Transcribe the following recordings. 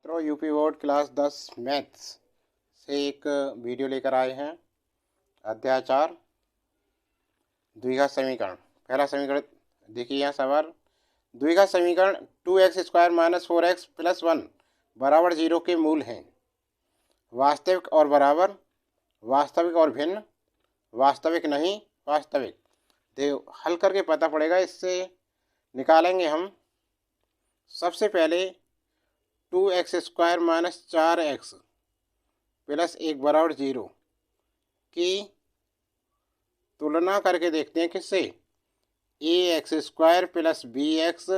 तो UP board class 10 maths से एक वीडियो लेकर आए हैं। अध्याय 4 द्विघात समीकरण। पहला समीकरण देखिए, यहाँ सवाल। द्विघात समीकरण 2x² - 4x + 1 बराबर 0 के मूल हैं। वास्तविक और बराबर, वास्तविक और भिन्न, वास्तविक नहीं, वास्तविक। देखो, हल करके पता पड़ेगा। इससे निकालेंगे हम। सबसे पहले 2x² - 4x + 1 बराबर 0 की तुलना करके देखते हैं किससे? ax² + bx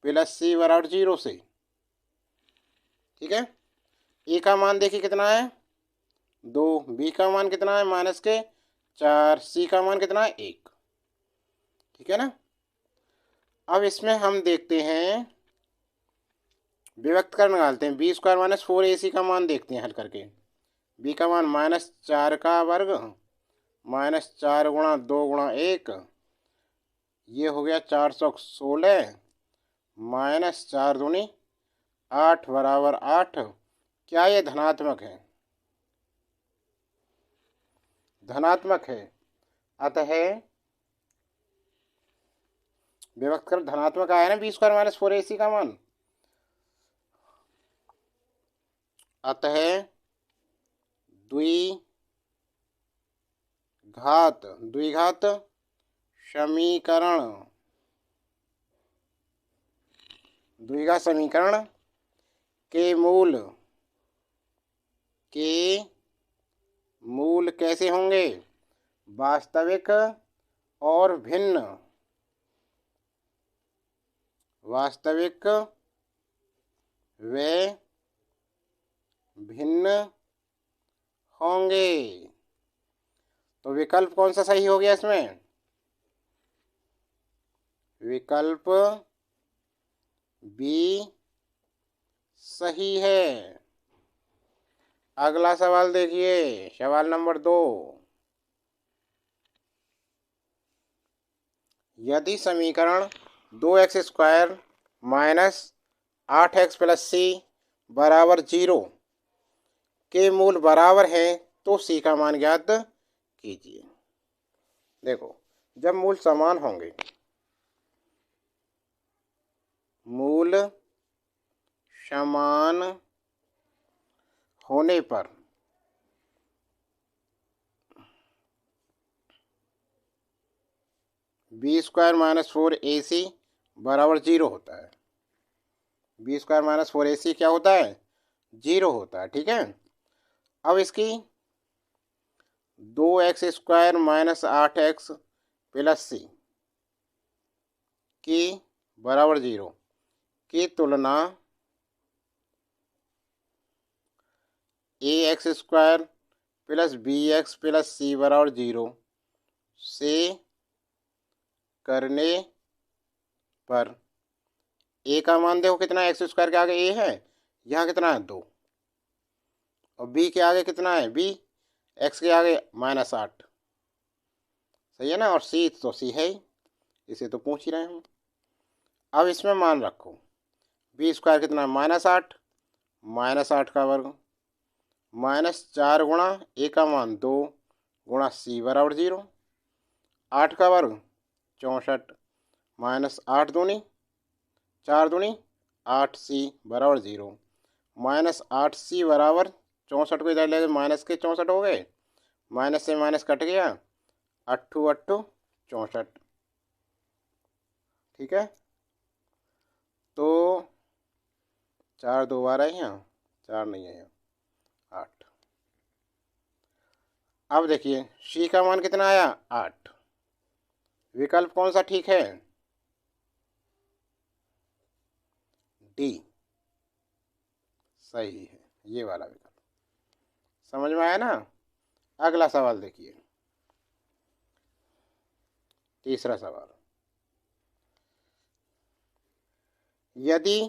+ c बराबर 0 से। ठीक है। ए का मान देखिए कितना है, 2। बी का मान कितना है, -4। सी का मान कितना है, 1। ठीक है ना। अब इसमें हम देखते हैं, विभक्त करना निकालते हैं। b² - 4ac का मान देखते हैं हल करके। b का मान -4 का वर्ग -4 × 2 × 1, ये हो गया 416 -4 दूनी 8 बराबर 8। क्या ये धनात्मक है? धनात्मक है। अतः विभक्त कर धनात्मक आया ना b² - 4ac का मान। अतः द्विघात समीकरण के मूल कैसे होंगे? वास्तविक और भिन्न। वास्तविक व भिन्न होंगे। तो विकल्प कौन सा सही हो गया इसमें? विकल्प बी सही है। अगला सवाल देखिए, सवाल नंबर 2। यदि समीकरण 2x² - 8x + c बराबर 0 के मूल बराबर है तो c का मान ज्ञात कीजिए। देखो, जब मूल समान होंगे, मूल समान होने पर b² - 4ac बराबर 0 होता है। b² - 4ac क्या होता है? 0 होता है। ठीक है। अब इसकी 2x² - 8x + c की बराबर 0 की तुलना ax² + bx + c बराबर 0 से करने पर a का मान देखो कितना है, x² के आगे a है, यहाँ कितना है, 2। और b के आगे कितना है, b, x के आगे -8। सही है ना। और c तो c है ही, इसे तो पूछ ही रहे हम। अब इसमें मान रखो, b² कितना है, -8, -8 का वर्ग -4 गुणा a का मान 2 गुणा c बराबर 0। 8 का वर्ग 64 -8 दूनी 4 दूनी 8c बराबर 0। -8c बराबर 64 को इधर ले गए, माइनस के 64 हो गए, माइनस से माइनस कट गया, 8 8 64। ठीक है। तो 4 2 बार है, यहाँ 4 नहीं है, यहाँ 8। अब देखिए c का मान कितना आया, 8। विकल्प कौन सा ठीक है? डी सही है, ये वाला विकल्प। समझ में आया ना। अगला सवाल देखिए, तीसरा सवाल। यदि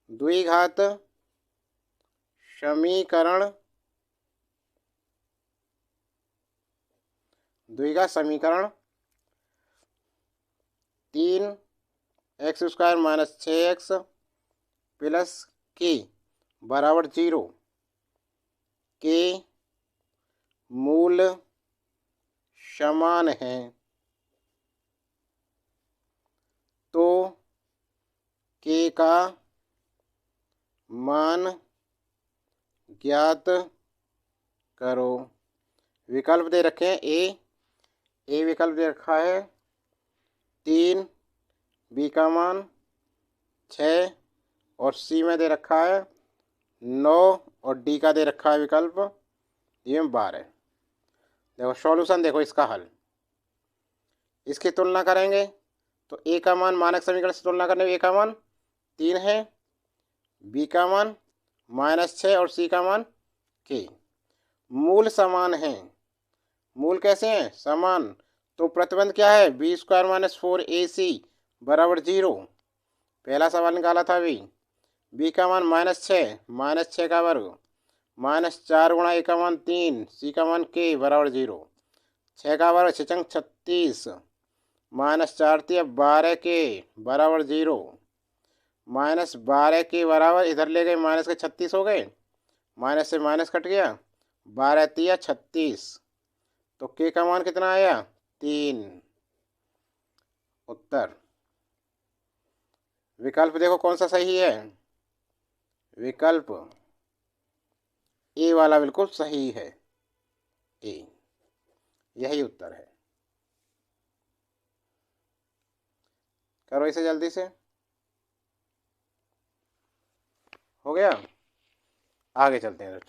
द्विघात समीकरण 3 x square minus 6x plus के बराबर 0 के मूल समान हैं तो के का मान ज्ञात करो। विकल्प दे रखे हैं ए विकल्प दे रखा है 3, बी का मान 6 और सी में दे रखा है 9 और डी का दे रखा है विकल्प ये 12। देखो सॉल्यूशन देखो इसका हल, इसकी तुलना करेंगे तो ए का मान मानक समीकरण से तुलना करने में ए का मान 3 है, बी का मान -6 और सी का मान के। मूल समान हैं, मूल कैसे हैं समान, तो प्रतिबंध क्या है बी स्क्वायर माइनस 4ac बराबर 0। पहला सवाल निकाला था बी का मान -6 का वर्ग -4 गुणा ए का मान 3 सी का मान के बराबर 0। 6 का वर्ग 6 36 -4 12 के बराबर 0 -12 के बराबर इधर ले गए माइनस के 36 हो गए, माइनस से माइनस कट गया 12 36 तो के का मान कितना आया 3। उत्तर विकल्प देखो कौन सा सही है, विकल्प ए वाला बिल्कुल सही है, ए यही उत्तर है। करो इसे जल्दी से, हो गया। आगे चलते हैं।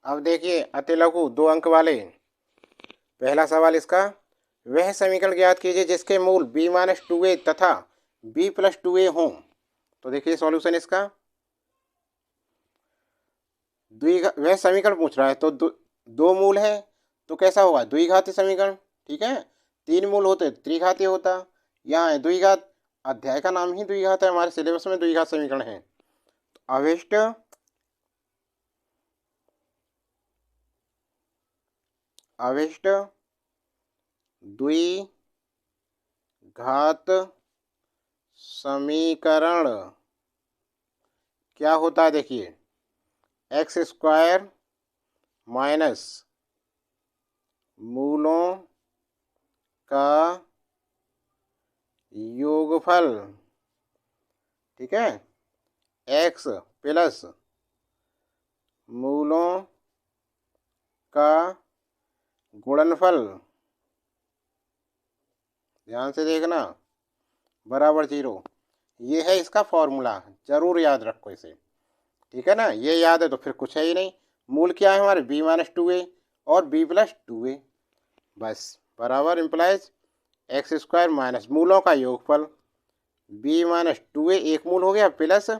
अब देखिए अति लघु 2 अंक वाले पहला सवाल इसका, वह समीकरण ज्ञात कीजिए जिसके मूल b-2a तथा b+2a हों। तो देखिए सॉल्यूशन इसका, वह समीकरण पूछ रहा है तो दो मूल है तो कैसा होगा द्विघाती समीकरण, ठीक है। 3 मूल होते त्रिघाती होता, यहाँ है द्विघात, अध्याय का नाम ही द्विघात है, हमारे सिलेबस में द्विघात समीकरण है। तो अभिष्ट द्विघात समीकरण क्या होता है देखिए, एक्स स्क्वायर माइनस मूलों का योगफल, ठीक है, एक्स प्लस मूलों का गुणनफल, ध्यान से देखना, बराबर 0। ये है इसका फॉर्मूला, जरूर याद रखो इसे, ठीक है ना। ये याद है तो फिर कुछ है ही नहीं। मूल क्या है हमारे b-2a और b+2a, बस बराबर इम्प्लाइज एक्स स्क्वायर माइनस मूलों का योगफल b-2a एक मूल हो गया प्लस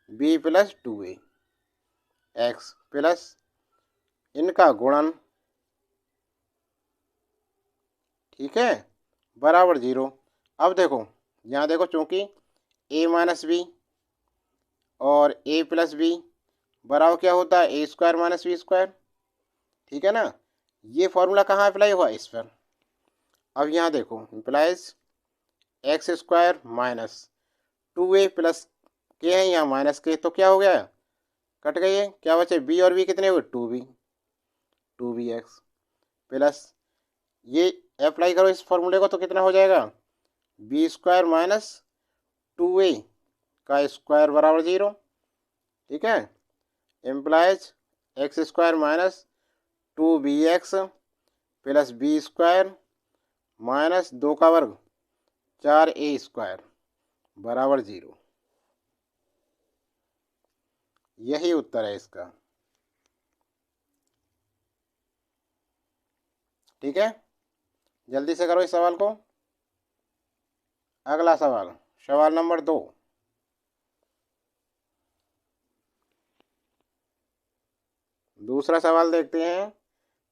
b+2a एक्स प्लस इनका गुणन, ठीक है, बराबर 0। अब देखो यहाँ देखो चूंकि a-b और a+b बराबर क्या होता है a square minus b square, ठीक है ना। ये फॉर्मूला कहाँ अप्लाई हुआ इस पर। अब यहाँ देखो implies x square minus 2a plus के है यहाँ माइनस के, तो क्या हो गया कट गई है, क्या बचे b और b कितने हुए 2bx प्लस ये अप्लाई करो इस फॉर्मूले को तो कितना हो जाएगा b स्क्वायर माइनस 2a का स्क्वायर बराबर 0, ठीक है। Employees x square minus 2bx plus b square minus 2 का वर्ग 4a स्क्वायर बराबर 0। यही उत्तर है इसका, ठीक है। जल्दी से करो इस सवाल को। अगला सवाल, सवाल नंबर 2। दूसरा सवाल देखते हैं,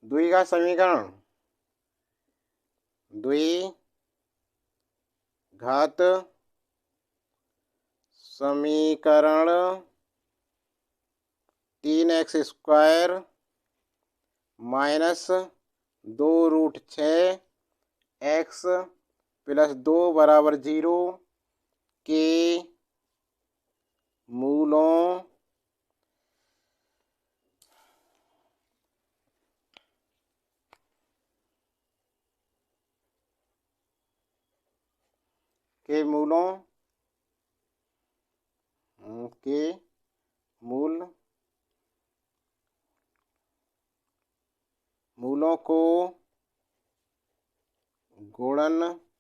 द्विघात समीकरण, द्विघात समीकरण 3x square minus 2√6 x plus 2 बराबर 0 के मूलों के मूलों को गुणनखंड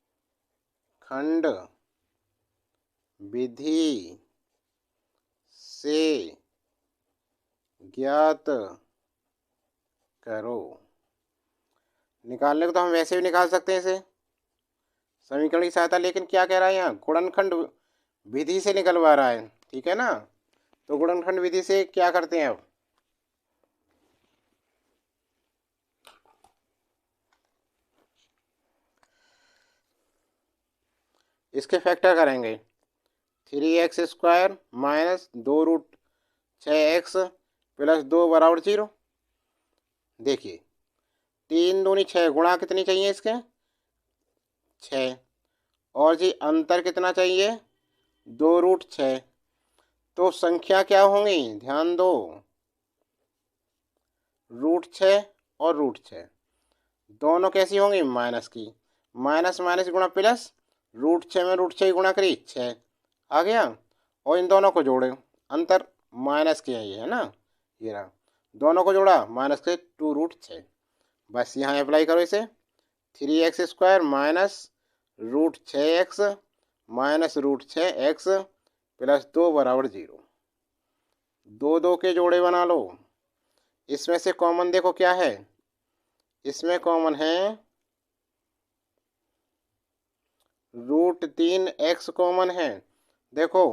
विधि से ज्ञात करो। निकालने को तो हम वैसे भी निकाल सकते हैं इसे समीकरण की सहायता, लेकिन क्या कह रहा है यहाँ, गुणनखंड विधि से निकलवा रहा है। ठीक है ना, तो गुणनखंड विधि से क्या करते हैं अब, इसके फैक्टर करेंगे। 3x² माइनस 2√6x प्लस 2 बराबर 0। देखिए 3 दूनी 6, गुणा कितनी चाहिए इसके 6, और जी अंतर कितना चाहिए 2√6। तो संख्या क्या होंगी, ध्यान दो, √6 और √6 दोनों कैसी होंगी, माइनस की। माइनस माइनस गुणा प्लस, √6 में √6 गुणा करी 6 आ गया, और इन दोनों को जोड़े, अंतर माइनस के है ना, ये रहा, दोनों को जोड़ा माइनस के 2√6। बस यहाँ अप्लाई करो इसे। 3x² minus √6x minus √6x plus 2 बराबर 0। 2 2 के जोड़े बना लो। इसमें से कॉमन देखो क्या है, इसमें कॉमन है √3x कॉमन है। देखो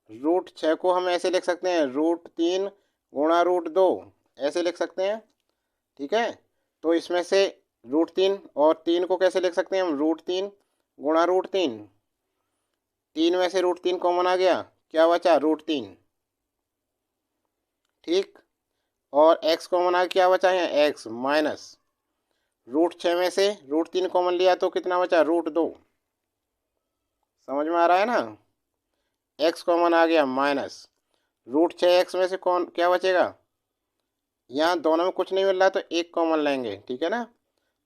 √6 को हम ऐसे लिख सकते हैं, √3 गुणा √2 ऐसे लिख सकते हैं। ठीक है, तो इसमें से √3 और 3 को कैसे लिख सकते हैं हम, √3 गुणा √3, 3 में से √3 कॉमन आ गया, क्या बचा √3। ठीक, और x कॉमन आ गया, क्या बचा है x माइनस √6 में से √3 कॉमन लिया तो कितना बचा √2। समझ में आ रहा है ना, x कॉमन आ गया माइनस √6x में से कौन क्या बचेगा, यहाँ दोनों में कुछ नहीं मिल रहा तो एक कॉमन लेंगे। ठीक है ना,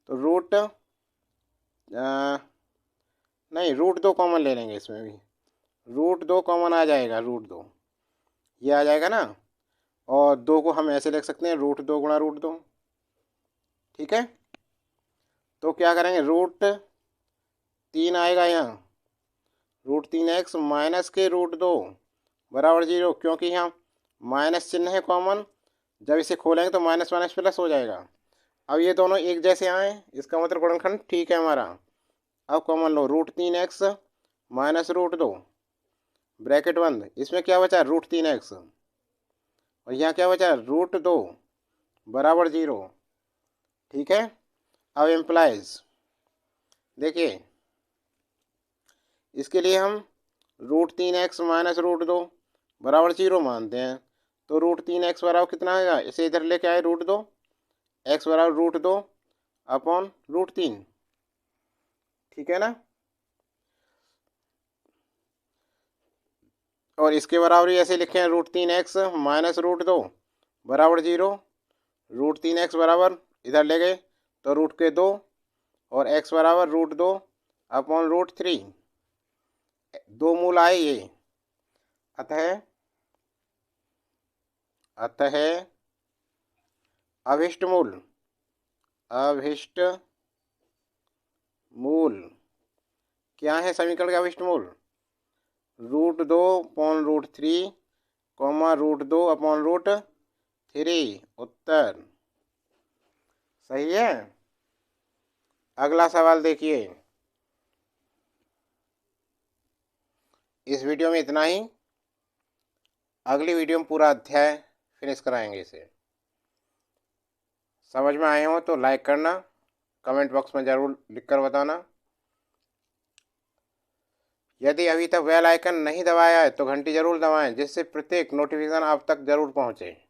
तो नहीं √2 कॉमन ले लेंगे, इसमें भी √2 कॉमन आ जाएगा, √2 ये आ जाएगा ना, और 2 को हम ऐसे लिख सकते हैं √2 गुणा √2। ठीक है, तो क्या करेंगे, √3 आएगा यहाँ, √3x माइनस के √2 बराबर 0, क्योंकि यहाँ माइनस चिन्ह है कॉमन, जब इसे खोलेंगे तो माइनस माइनस प्लस हो जाएगा। अब ये दोनों एक जैसे आए, इसका मतलब गुणनखंड ठीक है हमारा। अब कॉमन लो, √3x माइनस √2 ब्रैकेट बंद, इसमें क्या बचा √3x, और यहाँ क्या बचा √2 बराबर 0। ठीक है, अब एम्प्लाइज देखिए, इसके लिए हम √3x माइनस √2 बराबर 0 मानते हैं, तो √3x बराबर कितना आएगा, इसे इधर लेके आए √2, x बराबर √2 अपॉन √3। ठीक है ना, और इसके बराबर ही ऐसे लिखे हैं √3x माइनस √2 बराबर 0। √3x बराबर इधर ले गए तो √2 और x बराबर √2 अपॉन √3, 2 मूल आए ये, अतः अभिष्ट मूल क्या है, समीकरण का अभिष्ट मूल √2 अपॉन √3 कॉमा √2 अपॉन √3। उत्तर सही है। अगला सवाल देखिए, इस वीडियो में इतना ही, अगली वीडियो में पूरा अध्याय फिनिश कराएंगे इसे। समझ में आए हो तो लाइक करना, कमेंट बॉक्स में ज़रूर लिखकर बताना। यदि अभी तक बेल आइकन नहीं दबाया है तो घंटी ज़रूर दबाएं, जिससे प्रत्येक नोटिफिकेशन आप तक ज़रूर पहुंचे।